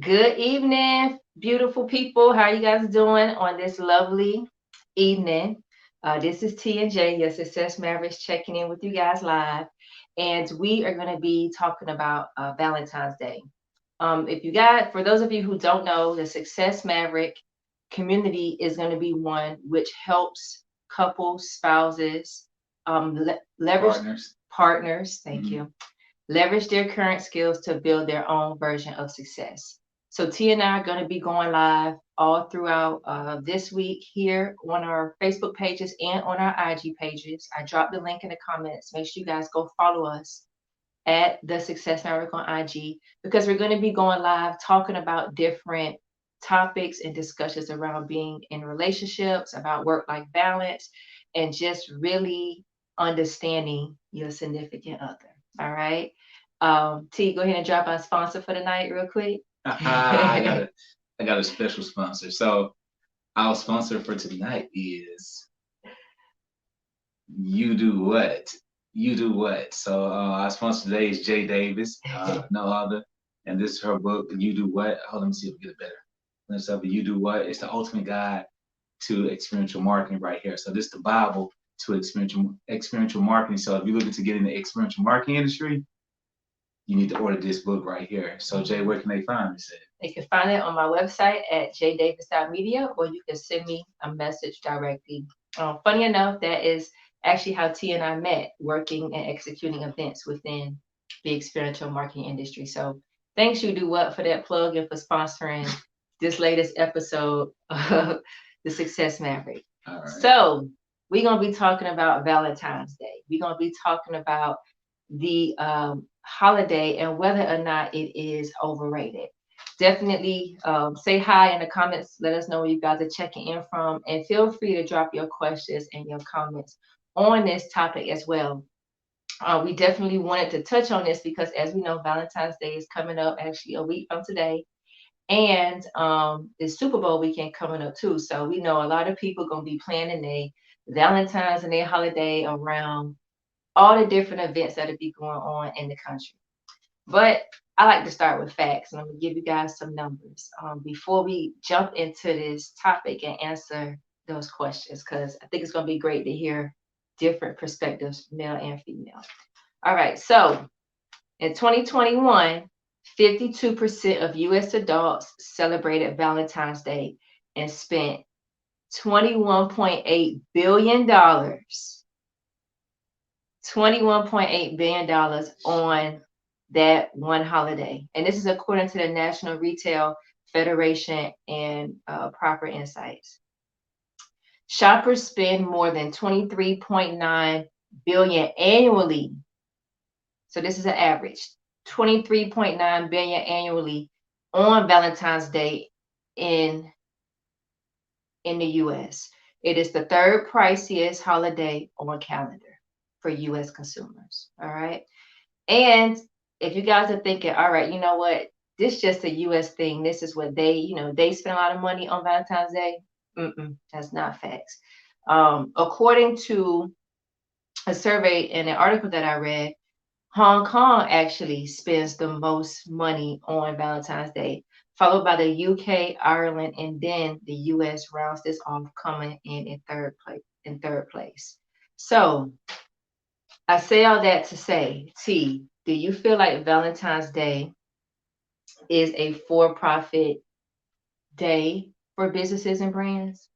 Good evening, beautiful people. How are you guys doing on this lovely evening? This is T and J, your Success Mavericks, checking in with you guys live, and we are going to be talking about Valentine's Day. If you got, for those of you who don't know, the Success Maverick community is going to be one which helps couples, spouses, leverage Partners. partners. Thank Mhm. you, leverage their current skills to build their own version of success. So T and I are going to be going live all throughout this week here on our Facebook pages and on our IG pages. I dropped the link in the comments. Make sure you guys go follow us at the Success Network on IG because we're going to be going live talking about different topics and discussions around being in relationships, about work-life balance, and just really understanding your significant other. All right. T, go ahead and drop our sponsor for the night real quick. I got a I got a special sponsor. So our sponsor for tonight is You Do What? You Do What? So our sponsor today is Jae Davis, no other. And this is her book, You Do What? Hold on, let me see if we get it better. Let's have You Do What? It's the ultimate guide to experiential marketing right here. So this is the Bible to experiential marketing. So if you're looking to get in the experiential marketing industry, you need to order this book right here. So Jay, where can they find this at? You can find it on my website at jdavis.media, or you can send me a message directly. Funny enough, that is actually how T and I met, working and executing events within the experiential marketing industry. So thanks, You Do What, for that plug and for sponsoring this latest episode of the Success Maverick. All right. So we're going to be talking about Valentine's Day. We're going to be talking about the holiday and whether or not it is overrated. Definitely say hi in the comments. Let us know where you guys are checking in from, and feel free to drop your questions and your comments on this topic as well. We definitely wanted to touch on this because, as we know, Valentine's Day is coming up actually a week from today, and it's Super Bowl weekend coming up too. So we know a lot of people gonna be planning their Valentine's and their holiday around all the different events that'll be going on in the country. But I like to start with facts, and I'm gonna give you guys some numbers before we jump into this topic and answer those questions, because I think it's gonna be great to hear different perspectives, male and female. All right, so in 2021, 52% of US adults celebrated Valentine's Day and spent $21.8 billion, $21.8 billion on that one holiday. And this is according to the National Retail Federation and Proper Insights. Shoppers spend more than 23.9 billion annually. So this is an average. 23.9 billion annually on Valentine's Day in in the US. It is the third priciest holiday on calendar for US consumers. All right. And if you guys are thinking, all right, you know what? This is just a US thing. This is what they spend a lot of money on Valentine's Day. That's not facts. According to a survey in an article that I read, Hong Kong actually spends the most money on Valentine's Day, followed by the UK, Ireland, and then the US rounds this off, coming in third place. In third place. So I say all that to say, T, do you feel like Valentine's Day is a for-profit day for businesses and brands?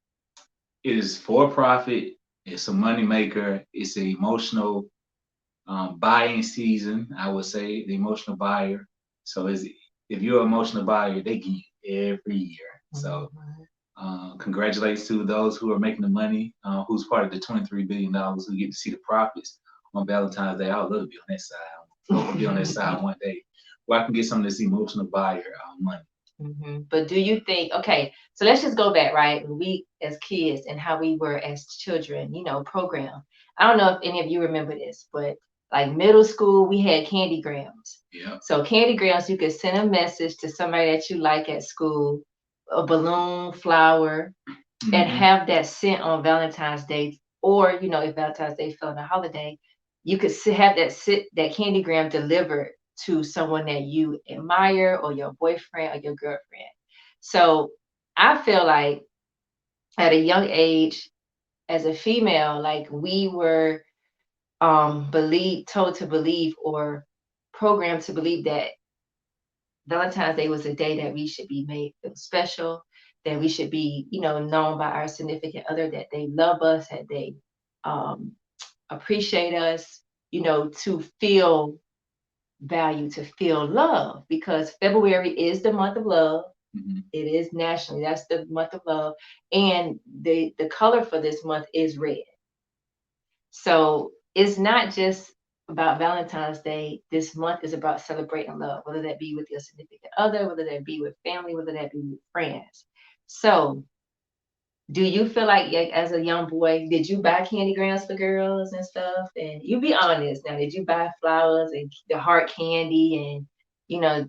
It is for profit. It's a money maker. It's an emotional buying season. I would say the emotional buyer. So is if you're an emotional buyer, they get you every year. So Mhm. congratulations to those who are making the money, who's part of the $23 billion who get to see the profits on Valentine's Day. I would love to be on that side. I hope I'll be on that side one day where I can get some of this emotional buyer money. But do you think, okay, so let's just go back, right? We as kids and how we were as children, program. I don't know if any of you remember this, but like middle school, we had candygrams. Yeah. So candygrams, you could send a message to somebody that you like at school, a balloon, flower, and Mm-hmm. have that sent on Valentine's Day. Or, if Valentine's Day fell on a holiday, you could have that candygram delivered to someone that you admire or your boyfriend or your girlfriend. So I feel like at a young age, as a female, like we were told to believe or programmed to believe that Valentine's Day was a day that we should be made feel special, that we should be, known by our significant other, that they love us, that they um, appreciate us, to feel value, to feel love, because February is the month of love. Mhm. It is nationally. That's the month of love. And the color for this month is red. So it's not just about Valentine's Day. This month is about celebrating love, whether that be with your significant other, whether that be with family, whether that be with friends. So do you feel like as a young boy, did you buy candy grams for girls and stuff? And you be honest now, did you buy flowers and the heart candy and, you know,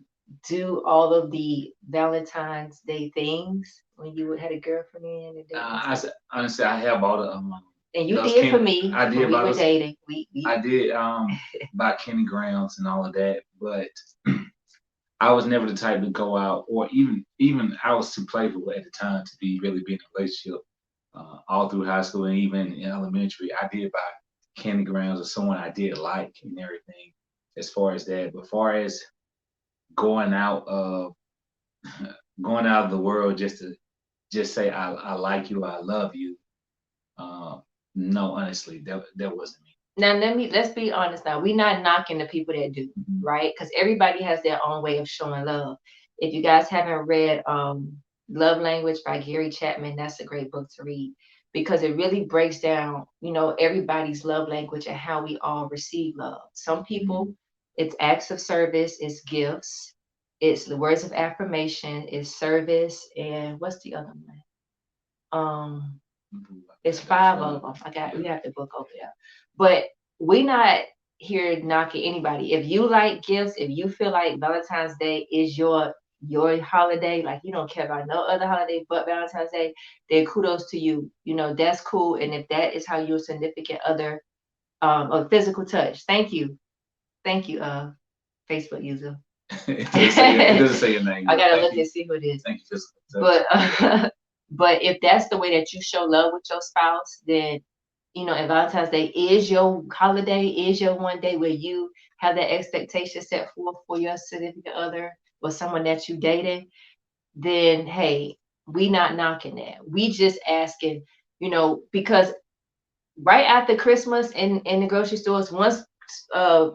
do all of the Valentine's Day things when you had a girlfriend and date and stuff? Honestly, I have all the And you those did for candy. me I when did we buy were those. dating. We I did buy Kenny Grounds and all of that, but I was never the type to go out, or even I was too playful at the time to be in a relationship. All through high school and even in elementary, I did buy Candy Grounds or someone I did like and everything. As far as that, but far as going out of going out of the world just to just say I like you, I love you. Uh, no, honestly, that wasn't me. Now let's be honest now. We're not knocking the people that do, Mhm. right? Because everybody has their own way of showing love. If you guys haven't read Love Language by Gary Chapman, that's a great book to read because it really breaks down, everybody's love language and how we all receive love. Some Mhm. people, it's acts of service, it's gifts, it's the words of affirmation, it's service, and what's the other one? It's I got five front of of them. yeah. We have the book over there. But we not here knocking anybody. If you like gifts, if you feel like Valentine's Day is your holiday, like you don't care about no other holiday but Valentine's Day, then kudos to you. That's cool. And if that is how your significant other or physical touch. Thank you, Facebook user. It doesn't say your name, I but gotta look and see who it is. thank you, physical touch. But but if that's the way that you show love with your spouse, then and Valentine's Day is your holiday, is your one day where you have that expectation set forth for your significant other or someone that you dated, then hey, we not knocking that. We just asking, because right after Christmas in the grocery stores, once uh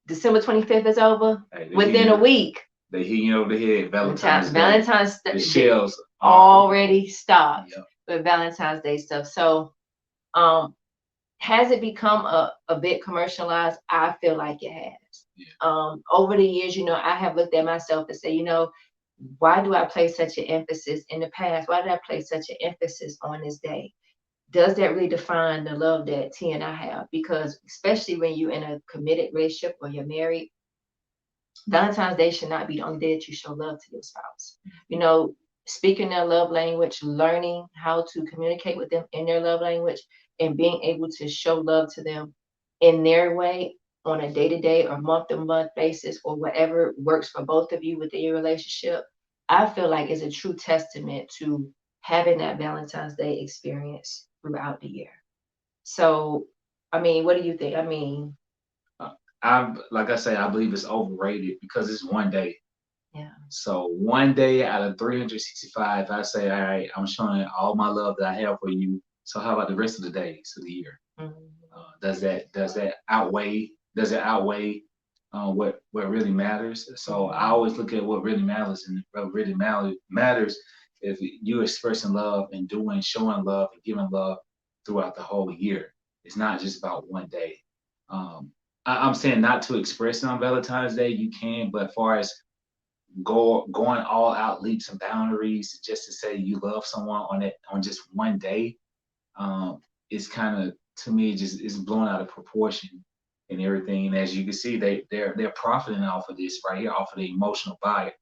December 25th is over, Hey, within a week, they hit you over the head. Valentine's Day. Valentine's The Day shells are already stocked yep. with Valentine's Day stuff. So um has it become a bit commercialized? I feel like it has. Yeah. Over the years, I have looked at myself and say, why do I place such an emphasis in the past? Why did I place such an emphasis on this day? Does that really define the love that T and I have? Because especially when you're in a committed relationship or you're married, Valentine's Day should not be the only day that you show love to your spouse. Speaking their love language, learning how to communicate with them in their love language, and being able to show love to them in their way on a day to day or month to month basis or whatever works for both of you within your relationship, I feel like is a true testament to having that Valentine's Day experience throughout the year. So, I mean, what do you think? I mean, I like I say, I believe it's overrated because it's one day. yeah. So one day out of 365, I say, all right, I'm showing all my love that I have for you. So how about the rest of the days of the year? Mhm. Does that outweigh what really matters? So I Mhm. always look at what really matters, and what really matters if you expressing love and doing showing love and giving love throughout the whole year. It's not just about one day. I'm saying not to express it on Valentine's Day, you can, but as far as going all out leaps and boundaries just to say you love someone on just one day, it's kind of to me just it's blown out of proportion and everything. And as you can see, they're profiting off of this right here, off of the emotional buy.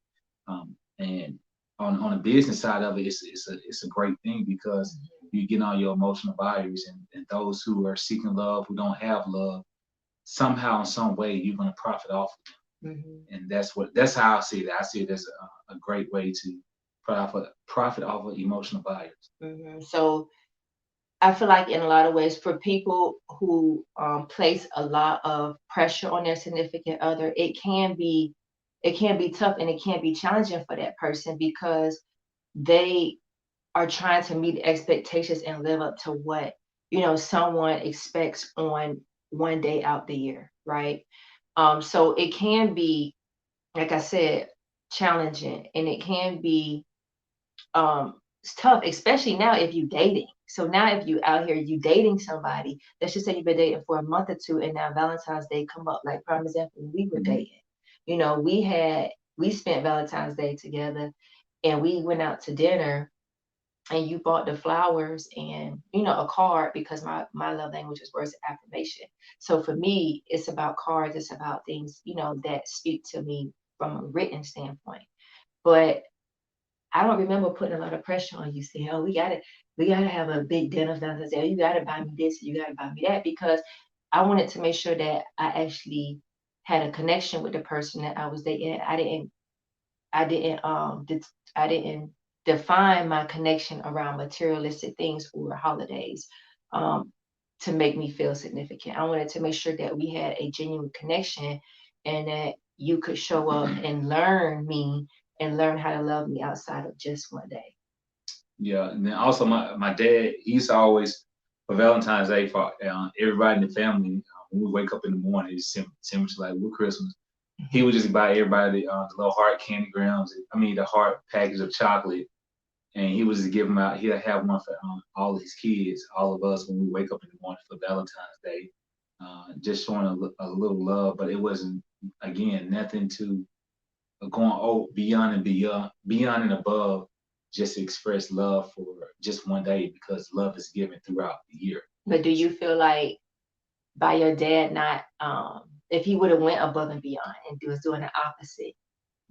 And on the business side of it, it's a great thing because you get on your emotional buyers and those who are seeking love, who don't have love, somehow in some way you're going to profit off of them. And that's how I see it. I see it as a great way to profit off of emotional buyers. So I feel like in a lot of ways for people who place a lot of pressure on their significant other, it can be tough and it can be challenging for that person because they are trying to meet expectations and live up to what someone expects on one day out the year, right? So it can be, like I said, challenging, and it can be it's tough, especially now if you dating. So now if you out here, you dating somebody, let's just say you've been dating for a month or two, and now Valentine's Day come up. Like prime example, when we were Mhm. dating, we spent Valentine's Day together, and we went out to dinner, and you bought the flowers and a card because my love language is words of affirmation. So for me, it's about cards. It's about things that speak to me from a written standpoint. But I don't remember putting a lot of pressure on you saying, "Oh, we gotta have a big dinner Valentine's Day. You gotta buy me this. You gotta buy me that," because I wanted to make sure that I actually had a connection with the person that I was dating. I didn't define my connection around materialistic things or holidays um, to make me feel significant. I wanted to make sure that we had a genuine connection and that you could show up and learn me and learn how to love me outside of just one day. Yeah, and then also my dad, he used to always for Valentine's Day for everybody in the family. When we wake up in the morning, it's similar to like with Christmas. He would just buy everybody the little heart candy grams. I mean, the heart package of chocolate, and he would just give them out. He'd have one for all his kids, all of us, when we wake up in the morning for Valentine's Day. Just showing a little love, but it wasn't again nothing to going beyond and beyond and above just to express love for just one day because love is given throughout the year. But do you feel like by your dad not, if he would have went above and beyond and was doing the opposite,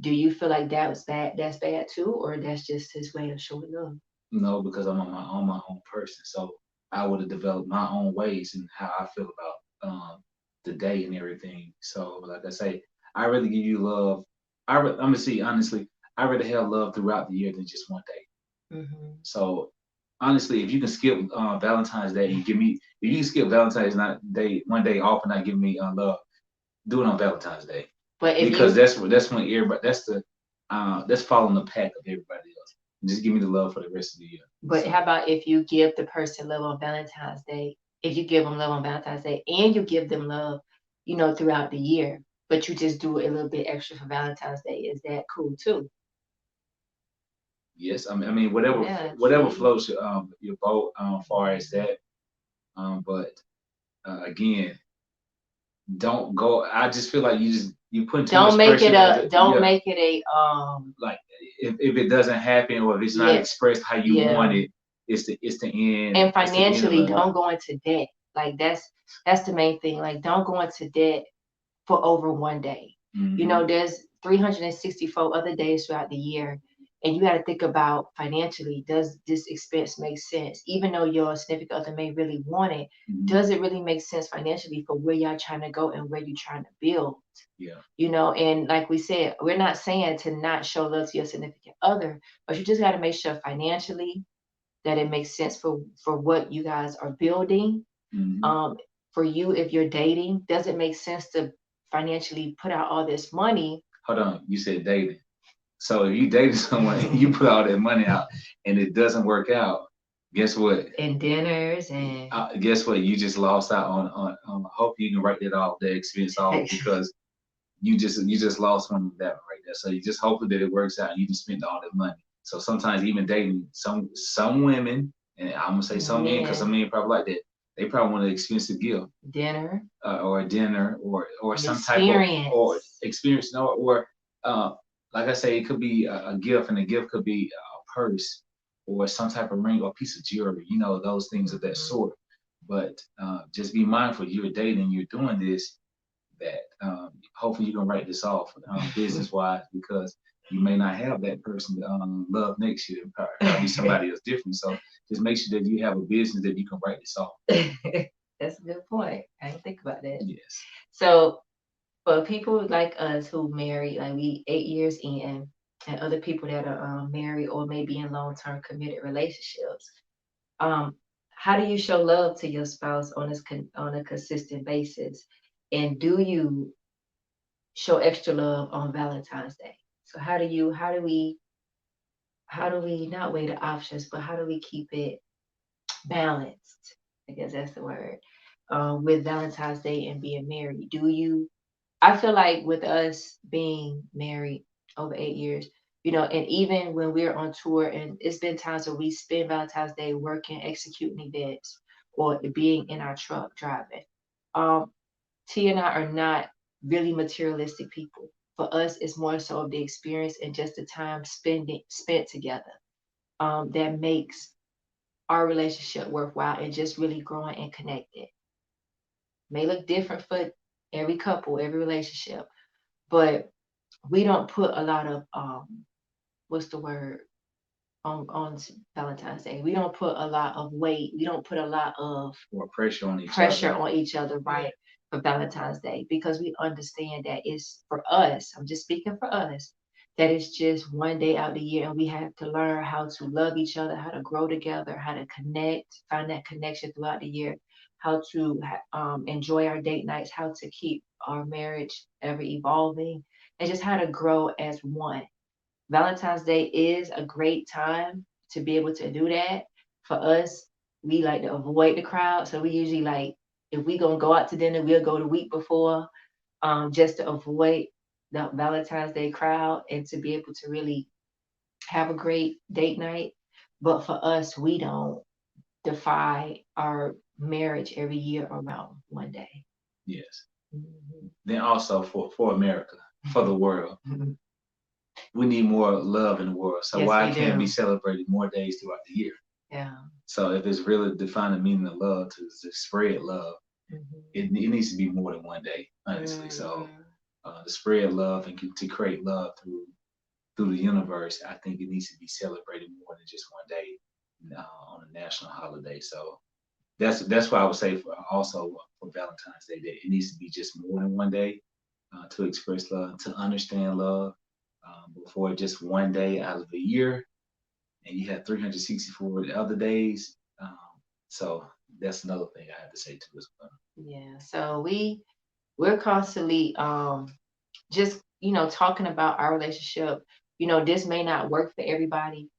do you feel like that was bad? That's bad too, or that's just his way of showing love? No, because I'm on my own person, so I would have developed my own ways and how I feel about the day and everything. So, like I say, I really give you love. I'm gonna see honestly, I rather have love throughout the year than just one day. Hmm. So honestly, if you can skip Valentine's Day and give me, if you can skip Valentine's not day one day off and not give me love, do it on Valentine's Day But if because you, that's when everybody that's following the pack of everybody else. Just give me the love for the rest of the year. but So how about if you give the person love on Valentine's Day? If you give them love on Valentine's Day and you give them love, throughout the year, but you just do it a little bit extra for Valentine's Day, is that cool too? yes, I mean Yeah, whatever see, floats your boat far as that. But again, don't go. I just feel like you putting too don't much make it pressure. a don't Yeah, make it a like if it doesn't happen or if it's not yeah, expressed how you want yeah. it, And it's the end of financially, the don't go into debt. Like that's the main thing. Like don't go into debt for over one day. hmm There's 364 other days throughout the year, and you got to think about financially, does this expense make sense? Even though your significant other may really want it, hmm does it really make sense financially for where y'all trying to go and where you're trying to build? yeah. And like we said, we're not saying to not show love to your significant other, but you just got to make sure financially that it makes sense for what you guys are building. hmm um, for you, if you're dating, does it make sense to financially put out all this money Hold on, you said dating. So if you dated someone and you put all that money out and it doesn't work out, guess what? in dinners and Guess what? You just lost out on. Hope you can write that off, the expense off, because you just lost one of that right there. So you just hoping that it works out and you just spend all that money. So sometimes even dating some women, and I'm gonna say some men because some men, men probably like that. They probably want an expensive gift dinner, or a dinner or an some type of or experience. experience or uh, like I say, it could be a gift, and the gift could be a purse or some type of ring or piece of jewelry. Those things of that Mhm. sort. But just be mindful. You're dating. You're doing this. That hopefully you can write this off business wise because you may not have that person to love next year. Probably somebody else different. So just make sure that you have a business that you can write this off. That's a good point. I didn't think about that. Yes. So For people like us who married, like we 8 years in, and other people that are married or maybe in long-term committed relationships, um, how do you show love to your spouse on on a consistent basis? And do you show extra love on Valentine's Day? So how do we not weigh the options, but how do we keep it balanced? I guess that's the word. With Valentine's Day and being married, do you I feel like with us being married over 8 years, and even when we're on tour, and it's been times where we spend Valentine's Day working, executing events, or being in our truck driving. Um, T and I are not really materialistic people. For us, it's more so of the experience and just the time spent together that makes our relationship worthwhile and just really growing and connected. May look different for every couple, every relationship, but we don't put a lot of what's the word on Valentine's Day. We don't put a lot of weight. We don't put a lot of Or pressure on each pressure other. on each other, Yeah. right, for Valentine's Day because we understand that it's for us. I'm just speaking for us. That it's just one day out the year, and we have to learn how to love each other, how to grow together, how to connect, find that connection throughout the year, how to enjoy our date nights, how to keep our marriage ever evolving, and just how to grow as one. Valentine's Day is a great time to be able to do that. For us, we like to avoid the crowd. So we usually like, if we gonna go out to dinner, we'll go the week before, just to avoid the Valentine's Day crowd and to be able to really have a great date night. But for us, we don't defy our marriage every year around one day. Yes. Mhm. Then also for America, for the world, we need more love in the world. So Yes, why we can't it be do. celebrated more days throughout the year? Yeah. So if it's really defining the meaning of love to spread love, Mhm. it needs to be more than one day, honestly. So Mhm. to spread love and to create love through the universe, I think it needs to be celebrated more than just one day on a national holiday. So that's why I would say for also for Valentine's Day that it needs to be just more than one day to express love, to understand love. Before just one day out of the year, and you have 364 other days. So that's another thing I have to say too as well. Yeah. So we're constantly just talking about our relationship. This may not work for everybody.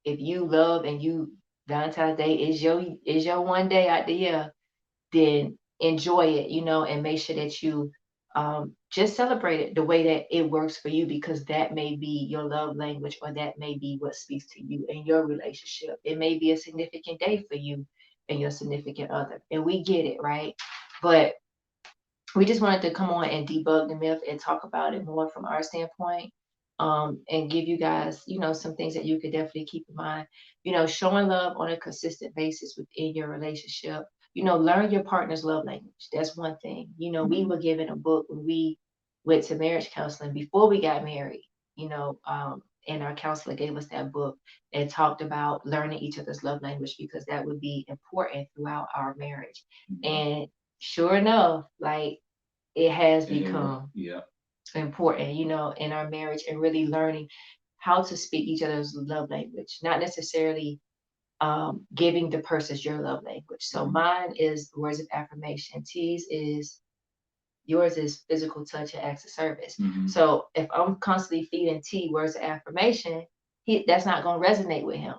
If you love and you Valentine's Day is your one day out the year, then enjoy it, and make sure that you just celebrate it the way that it works for you because that may be your love language or that may be what speaks to you in your relationship. It may be a significant day for you and your significant other, and we get it, right? But we just wanted to come on and debug the myth and talk about it more from our standpoint, and give you guys, some things that you could definitely keep in mind. Showing love on a consistent basis within your relationship. Learn your partner's love language. That's one thing. We Mhm. were given a book when we went to marriage counseling before we got married. And our counselor gave us that book and talked about learning each other's love language because that would be important throughout our marriage. Mhm. And sure enough, like it has become Yeah. important, in our marriage and really learning how to speak each other's love language, not necessarily giving the person your love language. So Mhm. mine is words of affirmation. T's is yours is physical touch and acts of service. Mhm. So if I'm constantly feeding T words of affirmation, that's not going to resonate with him.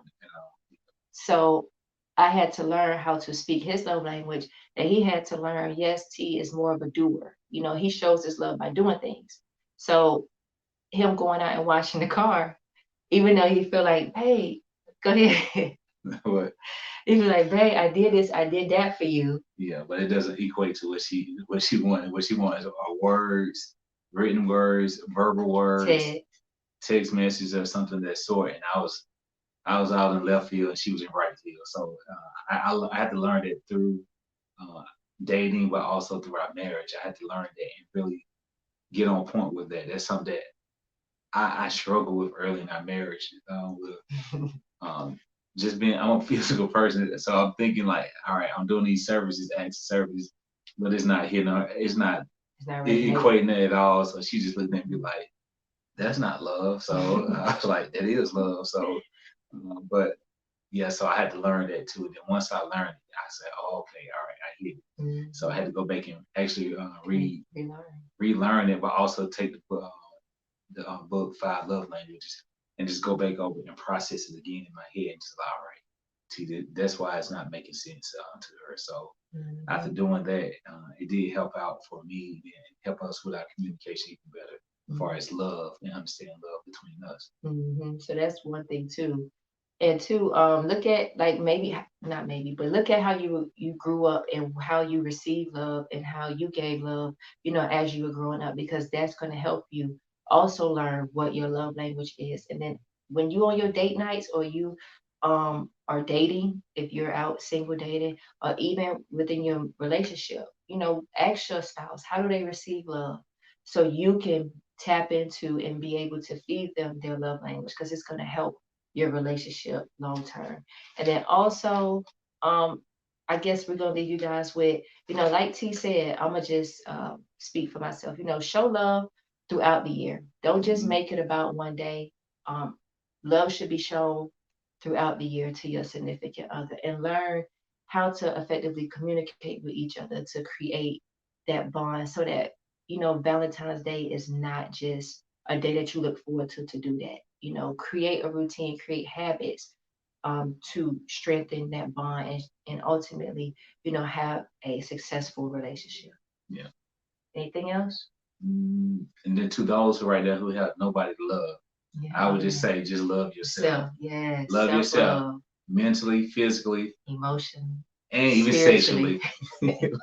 So I had to learn how to speak his love language, and he had to learn, yes, T is more of a doer. He shows his love by doing things. So him going out and washing the car, even though he feel like, hey, go ahead. What? He be like, babe, I did this, I did that for you. Yeah, but it doesn't equate to what she wanted. What she wants are words, written words, verbal words, Ted. text messages, or something of that sort. And I was out in left field, and she was in right field. So I had to learn that through uh, dating, but also through our marriage. I had to learn that and really get on point with that. That's something that I struggled with early in our marriage. With um, just being, I'm a physical person, so I'm thinking like, all right, I'm doing these services, acts of service, but it's not hitting her. It's not. It's not resonating. equating that at all. So she just looked at me like, that's not love. So I was like, that is love. So, but yeah, so I had to learn that too. Then once I learned it, I said, oh, okay, all right, I get it. So I had to go back and actually relearn it, but also take the book Five Love Languages and just go back over it and process it again in my head and just like, all right, see, that's why it's not making sense to her. So after doing that, it did help out for me and help us with our communication even better as far as love and understanding love between us. So that's one thing too. And two, look at like maybe not maybe, but look at how you grew up and how you received love and how you gave love, as you were growing up, because that's going to help you also learn what your love language is. And then when you on your date nights or you are dating, if you're out single dating, or even within your relationship, ask your spouse, how do they receive love? So you can tap into and be able to feed them their love language because it's going to help your relationship long term. And then also, um, I guess we're gonna leave you guys with, like T said, I'm gonna just speak for myself. Show love throughout the year. Don't just make it about one day. Um, Love should be shown throughout the year to your significant other, and learn how to effectively communicate with each other to create that bond, so that Valentine's Day is not just a day that you look forward to do that. Create a routine, create habits to strengthen that bond, and ultimately, have a successful relationship. Yeah. Anything else? And then to those right there who have nobody to love, I would just say, just love yourself. Yes. Love yourself Self-love, mentally, physically, emotionally, and even spiritually. sexually.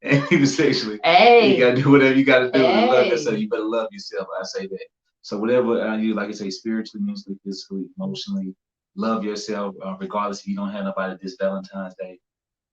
And even sexually. You Hey, gotta do whatever you gotta do to love yourself. hey. You better love yourself. I say that. So whatever you like, I say, spiritually, mentally, physically, emotionally, love yourself. Regardless if you don't have nobody this Valentine's Day,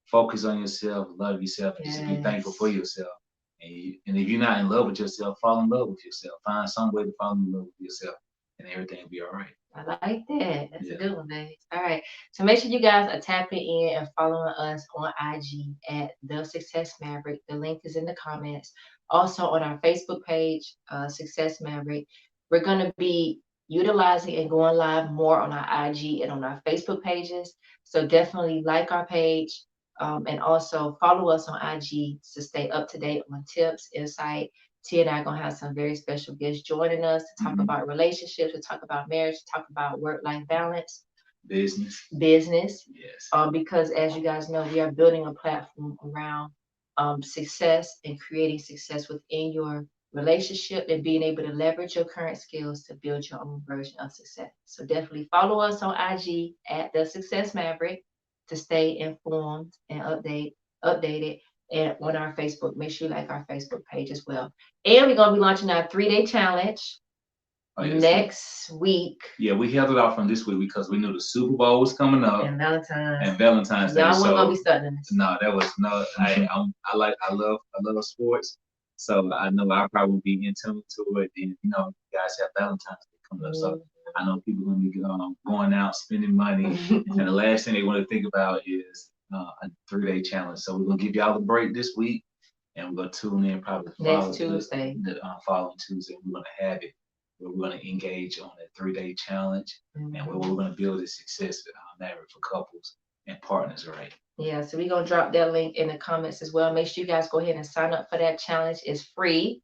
focus on yourself, love yourself, and just be thankful for yourself. And if you're not in love with yourself, fall in love with yourself. Find some way to fall in love with yourself, and everything will be all right. I like that. That's a Yeah. good one, babe. All right. So make sure you guys are tapping in and following us on IG at The Success Maverick. The link is in the comments. Also on our Facebook page, Success Maverick. We're going to be utilizing and going live more on our IG and on our Facebook pages. So definitely like our page, and also follow us on IG to stay up to date on tips, insight. T and I are gonna have some very special guests joining us to talk about relationships, to talk about marriage, to talk about work-life balance, business. Yes. Because as you guys know, we are building a platform around success and creating success within your relationship and being able to leverage your current skills to build your own version of success. So definitely follow us on IG at The Success Maverick to stay informed and updated. And on our Facebook, make sure you like our Facebook page as well. And we're gonna be launching our 3-day challenge next week. Yeah, we held it off from this week because we knew the Super Bowl was coming up And Valentine's. Day. Y'all weren't gonna be starting this. No, that was no. I love sports, so I know I probably will be in tune to it. And you guys have Valentine's Day coming up, so I know people are gonna be going out spending money, and the last thing they want to think about is a 3-day challenge. So we're gonna give y'all a break this week, and we're gonna tune in probably next Tuesday. The following Tuesday. We're gonna have it where we're gonna engage on a 3-day challenge, and where we're gonna build a success marriage for couples and partners, right? Yeah, so we're gonna drop that link in the comments as well. Make sure you guys go ahead and sign up for that challenge. It's free,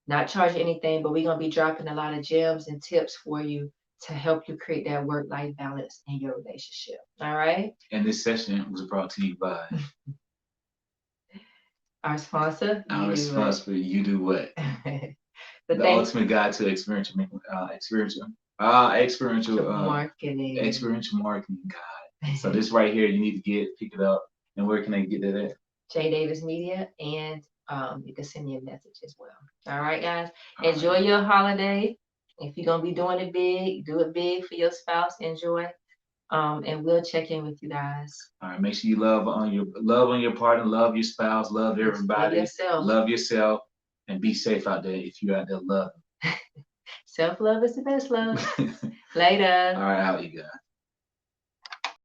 not charging anything, but we're gonna be dropping a lot of gems and tips for you to help you create that work-life balance in your relationship. All right. And this session was brought to you by our sponsor. You Do What. The ultimate guide to experiential marketing guide. So this right here, you need to pick it up. And where can they get that at? Jae Davis Media, and you can send me a message as well. All right, guys. Enjoy your holiday. If you're gonna be doing it big, do it big for your spouse. Enjoy. And we'll check in with you guys. All right. Make sure you love on your partner, love your spouse, love everybody, love yourself, and be safe out there if you're out there loving. Self-love is the best love. Later. All right, out you guys.